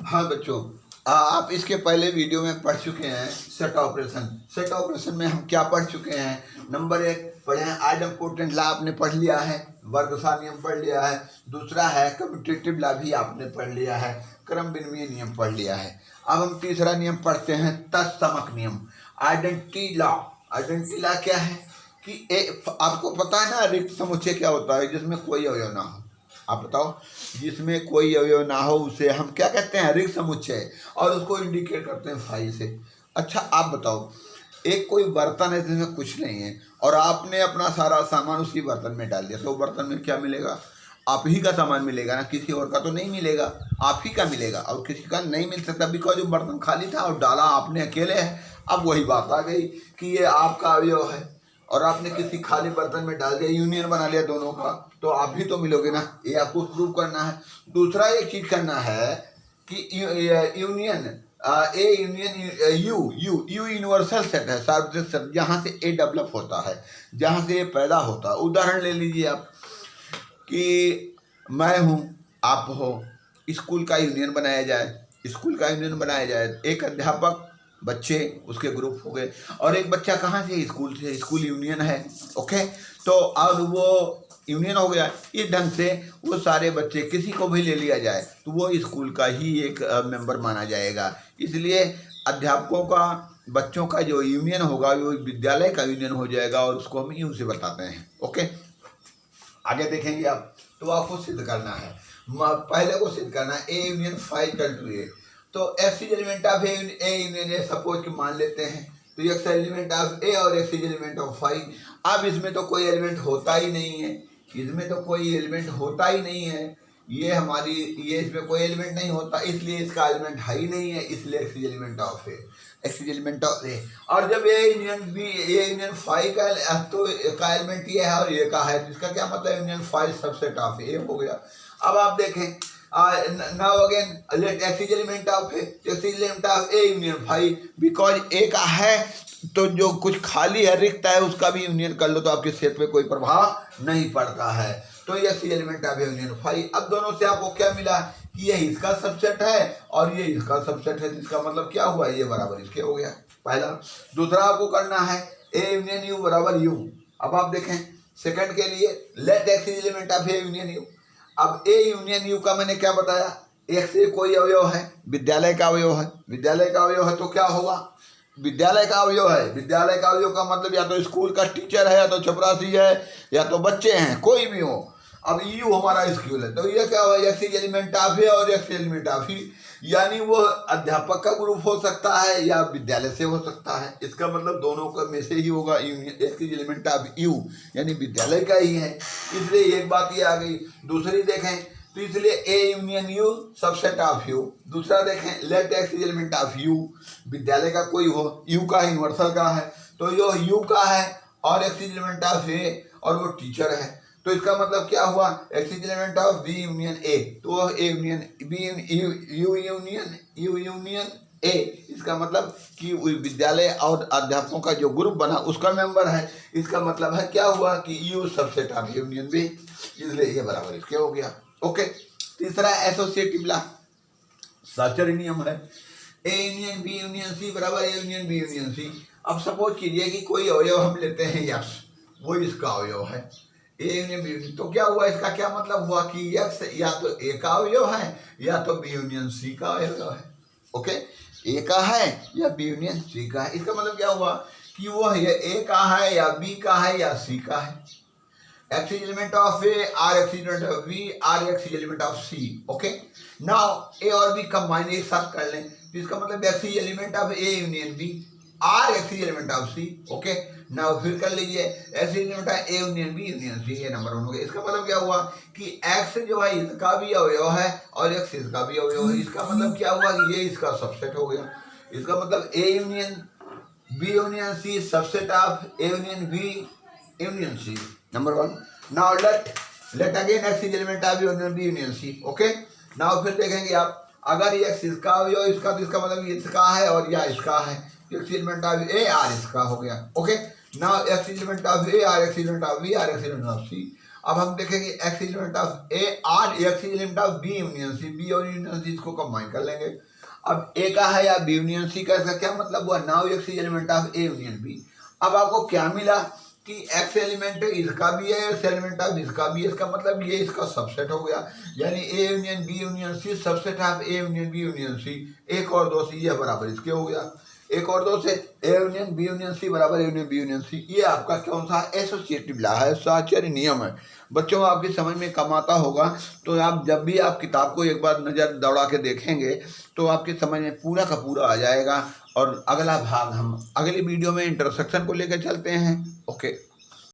हाँ बच्चों, आप इसके पहले वीडियो में पढ़ चुके हैं सेट ऑपरेशन। सेट ऑपरेशन में हम क्या पढ़ चुके हैं? नंबर 1 पढ़े हैं आइडेम्पोटेंट लॉ, आपने पढ़ लिया है, वर्गसा नियम पढ़ लिया है। दूसरा है कम्यूटेटिव लॉ भी आपने पढ़ लिया है, क्रम विनिमय नियम पढ़ लिया है। अब हम तीसरा नियम पढ़ते हैं तत्समक नियम, आइडेंटिटी लॉ। आइडेंटिटी लॉ क्या है कि आपको पता है ना रिक्त समुच्चय क्या होता है? जिसमें कोई अवयव ना हो। आप बताओ, जिसमें कोई अवयव ना हो उसे हम क्या कहते हैं? रिक्त समुच्चय, और उसको इंडिकेट करते हैं फाई से। अच्छा आप बताओ, एक कोई बर्तन है जिसमें कुछ नहीं है और आपने अपना सारा सामान उसी बर्तन में डाल दिया, तो बर्तन में क्या मिलेगा? आप ही का सामान मिलेगा ना, किसी और का तो नहीं मिलेगा, आप ही का मिलेगा। और किसी का नहीं मिल सकता बिकॉज जो बर्तन खाली था और डाला आपने अकेले है। अब वही बात आ गई कि ये आपका अवयव है और आपने किसी खाली बर्तन में डाल दिया, यूनियन बना लिया दोनों का, तो आप ही तो मिलोगे ना। ये आपको प्रूव करना है। दूसरा एक चीज करना है कि union A union you universal set है, सार्वत्रिक सेट, जहाँ से ए डेवलप होता है, जहाँ से ए पैदा होता है। उदाहरण ले लीजिए आप कि मैं हूँ, आप हो, स्कूल का यूनियन बनाया जाए। स्कूल का यूनियन बनाया जाए, एक अध्यापक, बच्चे उसके ग्रुप हो गए, और एक बच्चा कहाँ से? स्कूल से। स्कूल यूनियन है, ओके। तो अब वो यूनियन हो गया, इस ढंग से वो सारे बच्चे किसी को भी ले लिया जाए तो वो स्कूल का ही एक मेंबर माना जाएगा। इसलिए अध्यापकों का, बच्चों का जो यूनियन होगा वो विद्यालय का यूनियन हो जाएगा, और उसको हम यूं से बताते हैं, ओके। आगे देखेंगे आप, तो आपको सिद्ध करना है। पहले को सिद्ध करना है ए यूनियन फाई टू ए। तो x is element of A union A, suppose कि मान लेते हैं, तो एक्स एलिमेंट ऑफ ए और x is element of phi. अब इसमें तो कोई एलिमेंट होता ही नहीं है, इसमें तो कोई एलिमेंट होता ही नहीं है, ये हमारी, ये इसमें कोई एलिमेंट नहीं होता, इसलिए इसका एलिमेंट है ही नहीं है, इसलिए x is element of A, x is element of A. और जब A union B, A union phi का, तो का एलिमेंट ये है और ये का है, तो इसका क्या मतलब? यूनियन फाई सबसेट ऑफ ए हो गया। अब आप देखें, now again let x is element of a, x is element of a union phi, because A का है तो जो कुछ खाली है, रिक्त है, उसका भी यूनियन कर लो तो आपके सेट पे कोई प्रभाव नहीं पड़ता है। तो ये x is element of A union phi. अब दोनों से आपको क्या मिला कि ये इसका सबसेट है और ये इसका सबसेट है, जिसका मतलब क्या हुआ? ये बराबर इसके हो गया, पहला। दूसरा आपको करना है ए यूनियन यू बराबर यू। अब आप देखें सेकंड के लिए, let x is element of A union U. अब ए यूनियन यू का मैंने क्या बताया? एक से कोई अवयव है, विद्यालय का अवयव है, विद्यालय का अवयव है तो क्या होगा? विद्यालय का अवयव है। विद्यालय का अवयव का मतलब या तो स्कूल का टीचर है, या तो चपरासी है, या तो बच्चे हैं, कोई भी हो। अब यू हमारा स्कूल है, तो ये क्या हुआ? X is element of A और एक्स एलिमेंट ऑफ ई, यानी वो अध्यापक का ग्रुप हो सकता है या विद्यालय से हो सकता है। इसका मतलब दोनों का में से ही होगा। Union x is element of you यानी विद्यालय का ही है, इसलिए एक बात ये आ गई। दूसरी देखें तो इसलिए A union U subset of U. दूसरा देखें, let x is element of U, विद्यालय का कोई हो, यू का यूनिवर्सल का है, तो यो यू का है और x is element of A और वो टीचर है, तो इसका मतलब क्या हुआ? X is element of B union A, तो A union B U union A, इसका मतलब कि विद्यालय और अध्यापकों का जो ग्रुप बना उसका मेंबर है। इसका मतलब है क्या हुआ कि U subset of union B, इसलिए ये बराबर इसके हो गया, ओके। तीसरा एसोसिएटिव लॉ, साचर नियम है, A union B union C बराबर A union B union C. अब सपोज कीजिए कि कोई अवयव हम लेते हैं यक्स, वो इसका अवयव है, ए यूनियन बी यूनियन, तो क्या हुआ? इसका क्या मतलब हुआ कि यक्स या तो ए का अवयव है या तो बी यूनियन सी का अवयव है, ओके। ए का है या बी यूनियन सी का है, इसका मतलब क्या हुआ कि वो ए का है या बी का है या सी का है। X is element of A or x is element of B or x is element of C, okay. Now A और बी कंबाइन एक साथ कर लें, तो इसका मतलब x is element of A union B or x is element of C, okay. Now फिर कर लीजिए x is element of A union B union C, ये नंबर 1 हो गया। इसका मतलब क्या हुआ कि एक्स जो है इसका भी अवयव है और एक्स इसका भी अवयव है, इसका मतलब क्या हुआ कि ये इसका सबसेट हो गया। इसका मतलब A union B union C subset of A union B union C, number 1। Now let again x is element of union B union C, okay. Now फिर देखेंगे आप, अगर एक्स इसका अवयव इसका, तो इसका मतलब इसका है और या इसका है, x element of A or इसका हो गया, okay. Now x element of A or x element of B or x element of C. अब हम देखेंगे x element of A or x element of B union C, B और union C इसको combine कर लेंगे। अब ए का है या बी यूनियन सी का, इसका क्या मतलब हुआ, now x element of A union B. अब आपको क्या मिला कि एक्स एलिमेंट इसका भी है, एक्स एलिमेंट ऑफ इसका भी है, इसका मतलब ये इसका सबसेट हो गया, यानी A union B union C subset of A union B union C, एक और दो सी ये बराबर इसके हो गया, एक और दो से A union B union C बराबर A union B union C. ये आपका कौन सा एसोसिएटिव लॉ है, साहचर्य नियम है। बच्चों आपकी समझ में कम आता होगा, तो आप जब भी आप किताब को एक बार नज़र दौड़ा के देखेंगे तो आपकी समझ में पूरा का पूरा आ जाएगा। और अगला भाग हम अगली वीडियो में इंटरसेक्शन को लेकर चलते हैं। ओके।